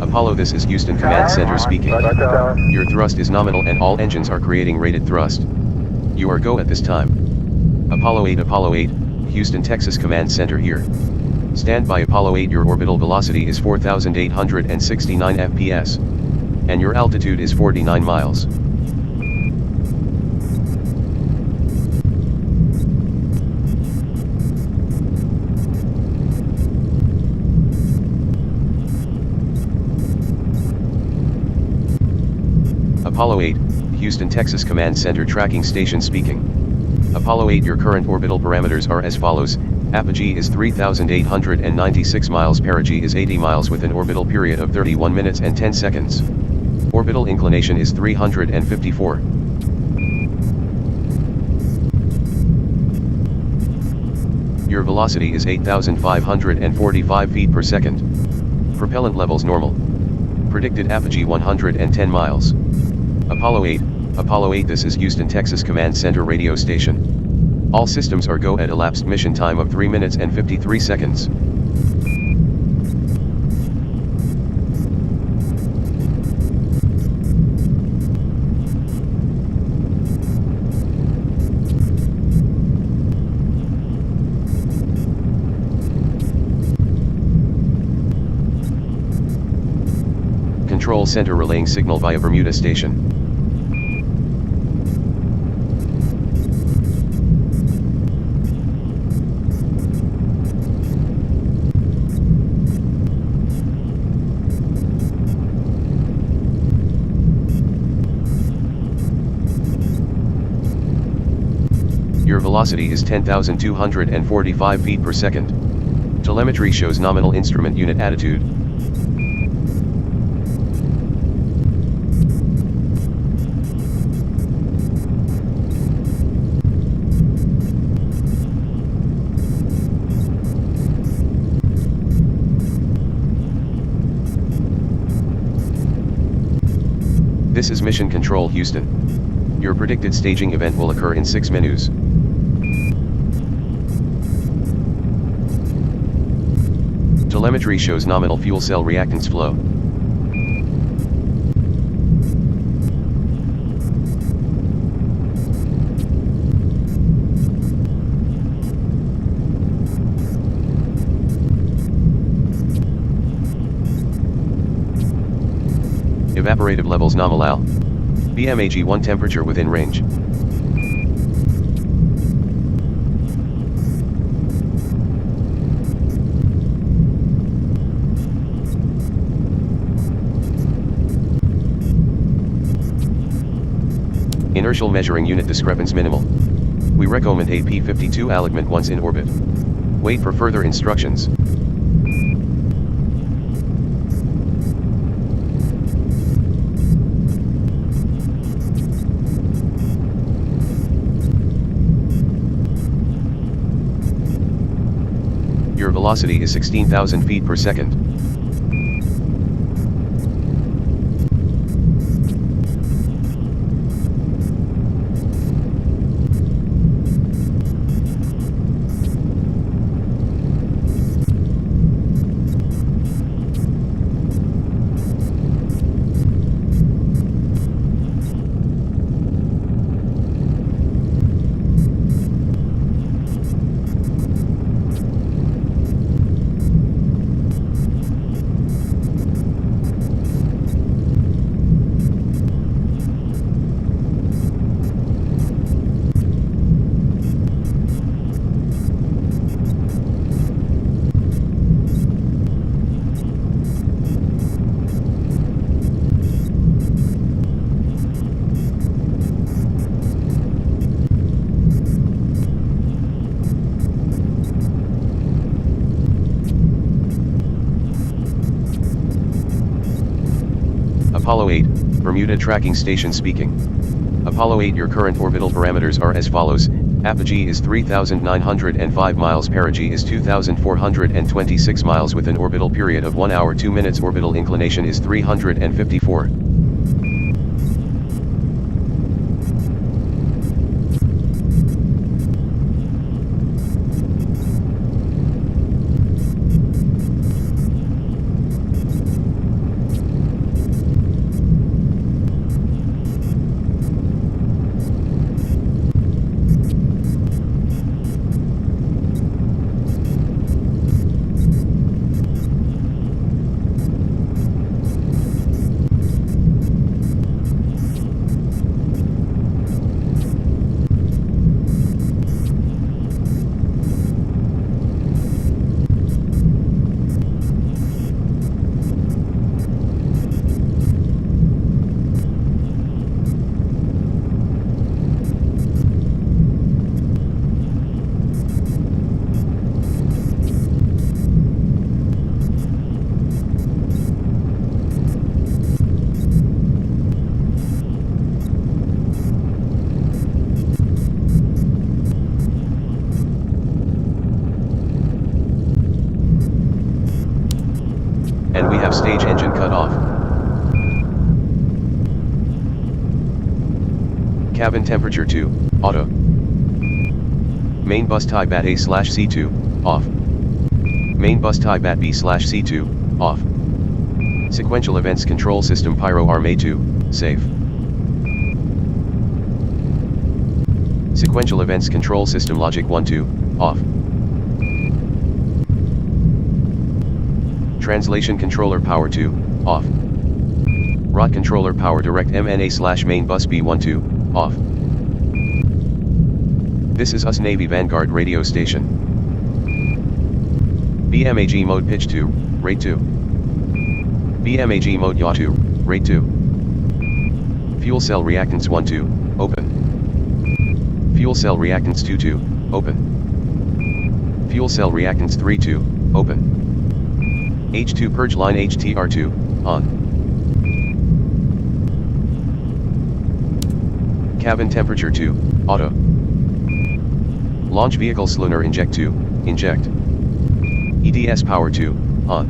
Apollo, this is Houston Command Center speaking. Your thrust is nominal and all engines are creating rated thrust. You are go at this time. Apollo 8, Houston, Texas Command Center here. Stand by Apollo 8, your orbital velocity is 4,869 fps. And your altitude is 49 miles. Apollo 8, Houston, Texas Command Center tracking station speaking. Apollo 8, your current orbital parameters are as follows. Apogee is 3,896 miles, perigee is 80 miles with an orbital period of 31 minutes and 10 seconds. Orbital inclination is 354. Your velocity is 8,545 feet per second. Propellant levels normal. Predicted apogee 110 miles. Apollo 8, this is Houston, Texas Command Center radio station. All systems are go at elapsed mission time of 3 minutes and 53 seconds. Control center relaying signal via Bermuda station. Your velocity is 10,245 feet per second. Telemetry shows nominal instrument unit attitude. This is Mission Control Houston. Your predicted staging event will occur in 6 minutes. Telemetry shows nominal fuel cell reactance flow. Operative levels nominal. BMAG 1 temperature within range. Inertial measuring unit discrepance minimal. We recommend a P-52 alignment once in orbit. Wait for further instructions. Your velocity is 16,000 feet per second. Apollo 8, Bermuda Tracking Station speaking. Apollo 8, your current orbital parameters are as follows. Apogee is 3,905 miles, perigee is 2,426 miles with an orbital period of 1 hour 2 minutes. Orbital inclination is 354. And we have stage engine cut off. Cabin temperature 2, auto. Main bus tie bat A/C2, off. Main bus tie bat B/C2, off. Sequential events control system pyro arm A2, safe. Sequential events control system logic 1-2, off. Translation controller power 2, off. Rod controller power direct MNA/main bus B12, off. This is US Navy Vanguard radio station. BMAG mode pitch 2, rate 2. BMAG mode yaw 2, rate 2. Fuel cell reactants 1-2, open. Fuel cell reactants 2-2, open. Fuel cell reactants 3-2, open. H2 purge line HTR2, on. Cabin temperature 2, auto. Launch vehicle Slunar inject 2, inject. EDS power 2, on.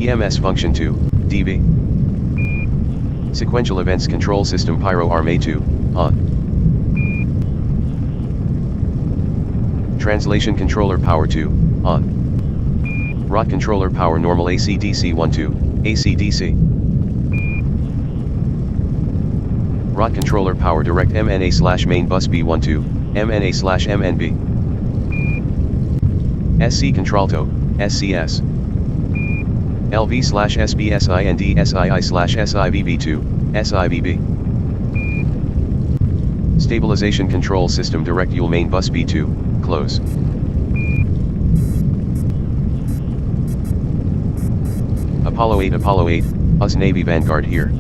EMS function 2, DV. Sequential events control system pyro arm A2, on. Translation controller power 2, on. Rod controller power normal AC/DC 1-2, AC/DC. Rod controller power direct MNA/main bus B12, MNA/MNB. SC Contralto, SCS. LV slash SBSIND slash SIVB2, SIVB. Stabilization Control System Direct Fuel Main Bus B2, close. Apollo 8, US Navy Vanguard here.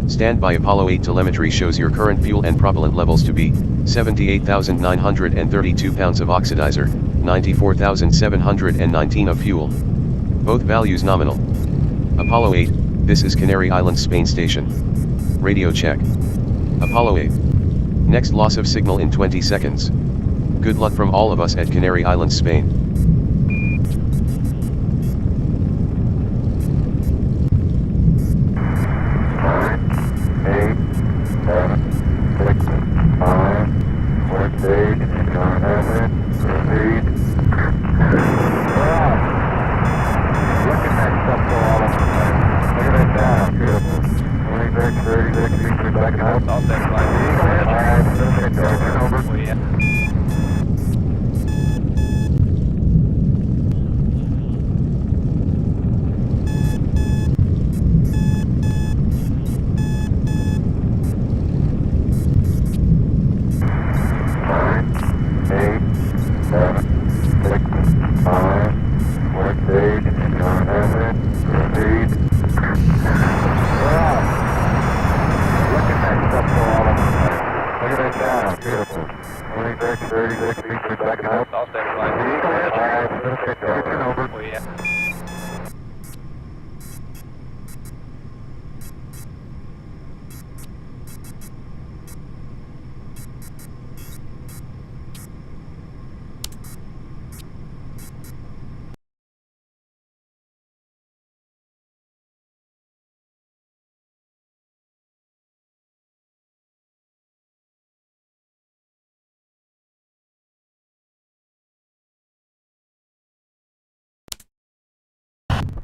Standby Apollo 8 telemetry shows your current fuel and propellant levels to be 78,932 pounds of oxidizer, 94,719 of fuel. Both values nominal. Apollo 8, this is Canary Islands Spain station. Radio check. Apollo 8. Next loss of signal in 20 seconds. Good luck from all of us at Canary Islands, Spain.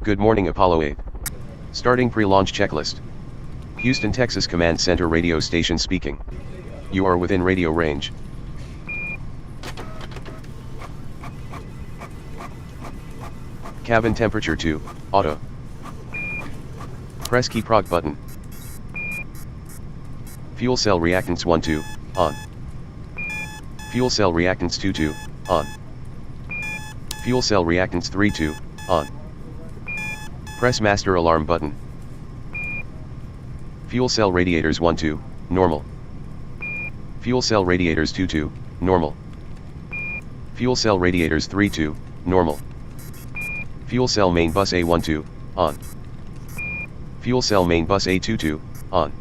Good morning Apollo 8. Starting pre-launch checklist. Houston, Texas Command Center radio station speaking. You are within radio range. Cabin temperature 2, auto. Press key prog button. Fuel cell reactants 1-2, on. Fuel cell reactants 2-2, on. Fuel cell reactants 3-2, on. Press master alarm button. Fuel cell radiators 1-2, normal. Fuel cell radiators 2-2, normal. Fuel cell radiators 3-2, normal. Fuel cell main bus A12, on. Fuel cell main bus A22, on.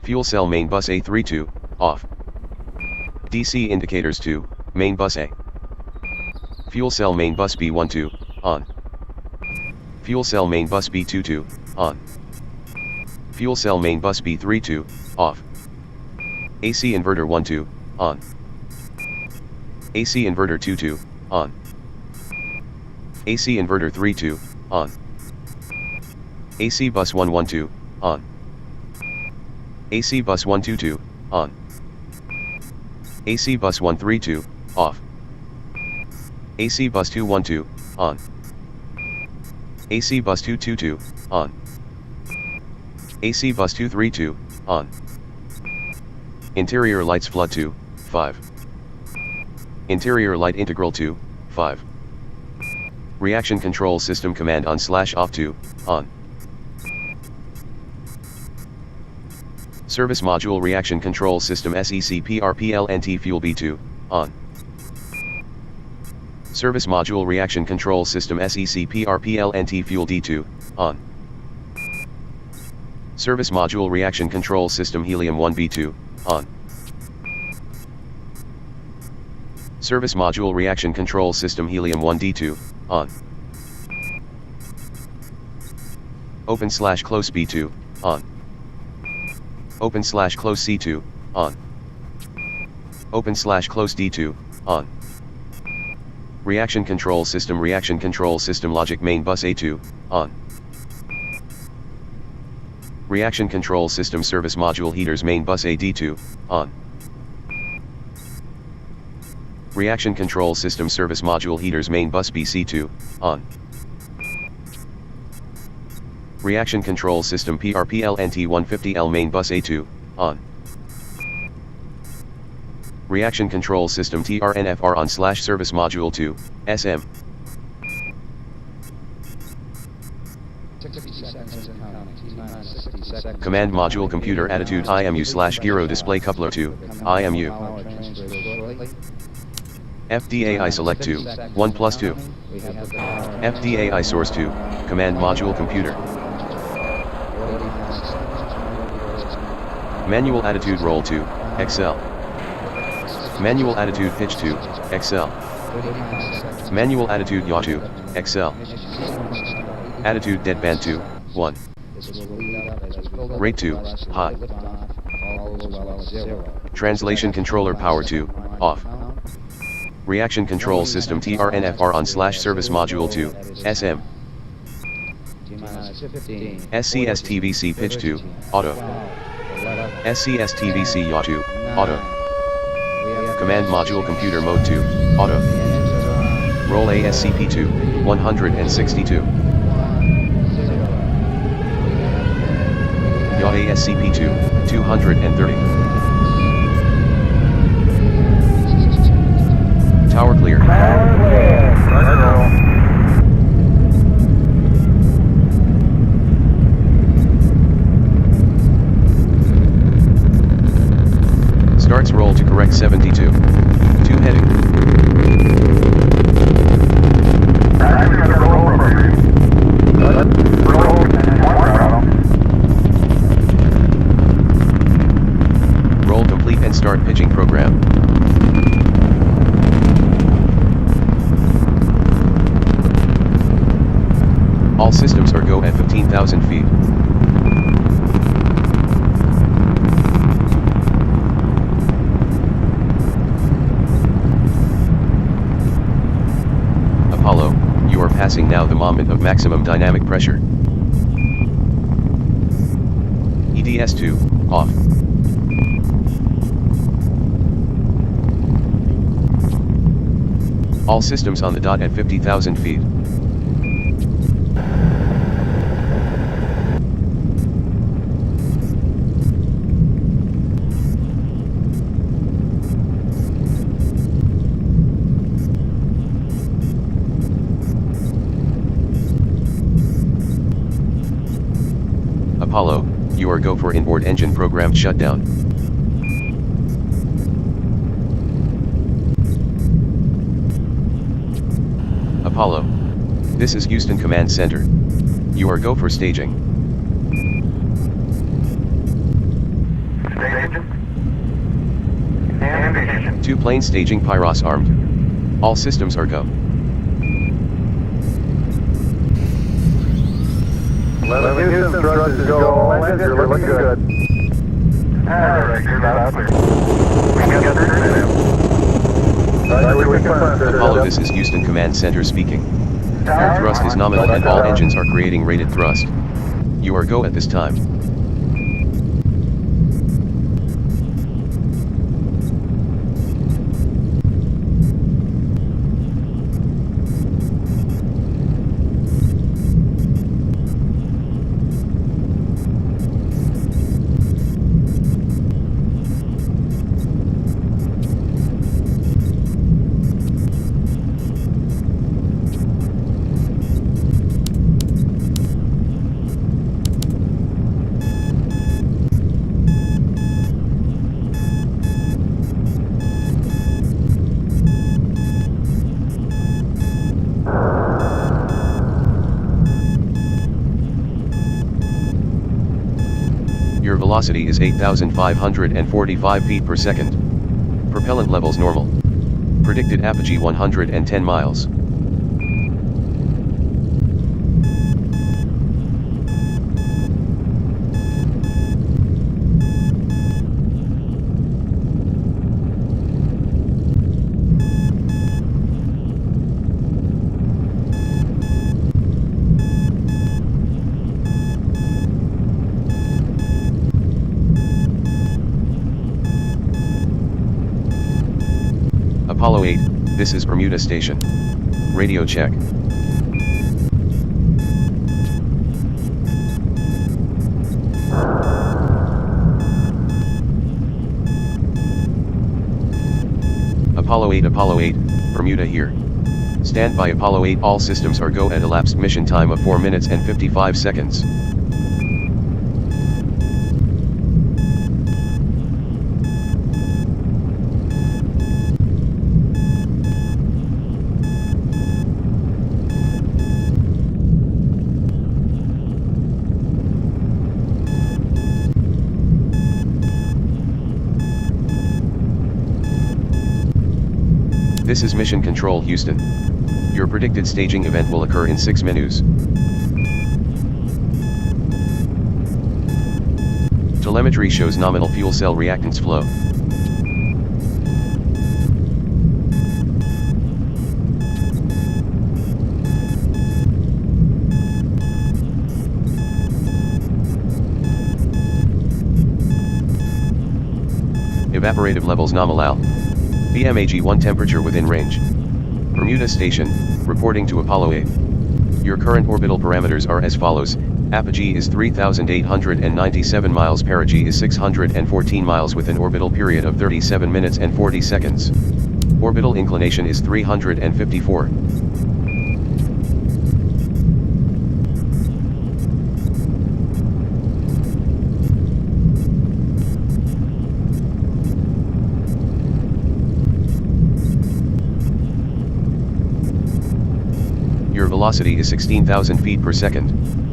Fuel cell main bus A32, off. DC indicators 2, main bus A. Fuel cell main bus B12, on. Fuel cell main bus B22, on. Fuel cell main bus B32, off. AC inverter 1-2, on. AC inverter 2-2, on. AC inverter 3-2, on. AC bus 112, on. AC bus 122, on. AC bus 132, off. AC bus 212, on. AC bus 222, on. AC bus 232, on. Interior lights flood 2, 5. Interior light integral 2, 5. Reaction control system command on/off 2, on. Service module reaction control system SECPRPLNT fuel B2, on. Service module reaction control system SECPRPLNT fuel D2, on. Service module reaction control system helium 1B2, on. Service module reaction control system helium 1D2, on. Open/close B2, on. Open/close C2, on. Open/close D2, on. Reaction control system logic main bus A2, on. Reaction control system service module heaters main bus AD2, on. Reaction control system service module heaters main bus BC2, on. Reaction Control System PRPLNT-150L main bus A2, on. Reaction Control System TRNFR on /service module 2, SM. 60 seconds and counting. T-minus 60 seconds. Command Module Computer Attitude IMU/Gyro Display Coupler 2, IMU. Power transfer shortly. FDAI Select 2, 1 plus 2. We have the power. FDAI Source 2, Command Module Computer. 49 seconds. Manual Attitude Roll 2, XL. Manual Attitude Pitch 2, XL. 39 seconds. Manual Attitude Yaw 2, XL. Attitude Deadband 2, 1. This will lead up as we build up Rate 2, the thrust, high. lift off, all goes well at 0. Translation Controller Power 2, off. Reaction Control System TRNFR on /service module 2, SM. T-minus 15. SCS TVC Pitch 2, auto. SCS TVC Yaw 2, auto. Command Module Computer Mode 2, auto. Roll ASCP 2, 162. Yaw ASCP 2, 230. Tower clear. Starts roll to correct 72. 2 heading. Roll complete and start pitching program. All systems are go at 15,000 feet. Apollo, you are passing now the moment of maximum dynamic pressure. EDS-2, off. All systems on the dot at 50,000 feet. Apollo, you are go for inboard engine program shutdown. Apollo. This is Houston Command Center. You are go for staging. Staging. 2 plane staging Pyros armed. All systems are go. 11 Houston, thrust is go. All engines are looking good. Alright, you're not clear. We got 30. Apollo, this is Houston Command Center speaking. Thrust is nominal and all engines are creating rated thrust. You are go at this time. Your velocity is 8,545 feet per second. Propellant levels normal. Predicted apogee 110 miles. Apollo 8, this is Bermuda Station. Radio check. Apollo 8, Bermuda here. Stand by Apollo 8, all systems are go at elapsed mission time of 4 minutes and 55 seconds. This is Mission Control Houston. Your predicted staging event will occur in 6 menus. Telemetry shows nominal fuel cell reactance flow. Evaporative levels nominal. BMAG-1 temperature within range. Bermuda Station, reporting to Apollo 8. Your current orbital parameters are as follows. Apogee is 3,897 miles, perigee is 614 miles with an orbital period of 37 minutes and 40 seconds. Orbital inclination is 354. Your velocity is 16,000 feet per second.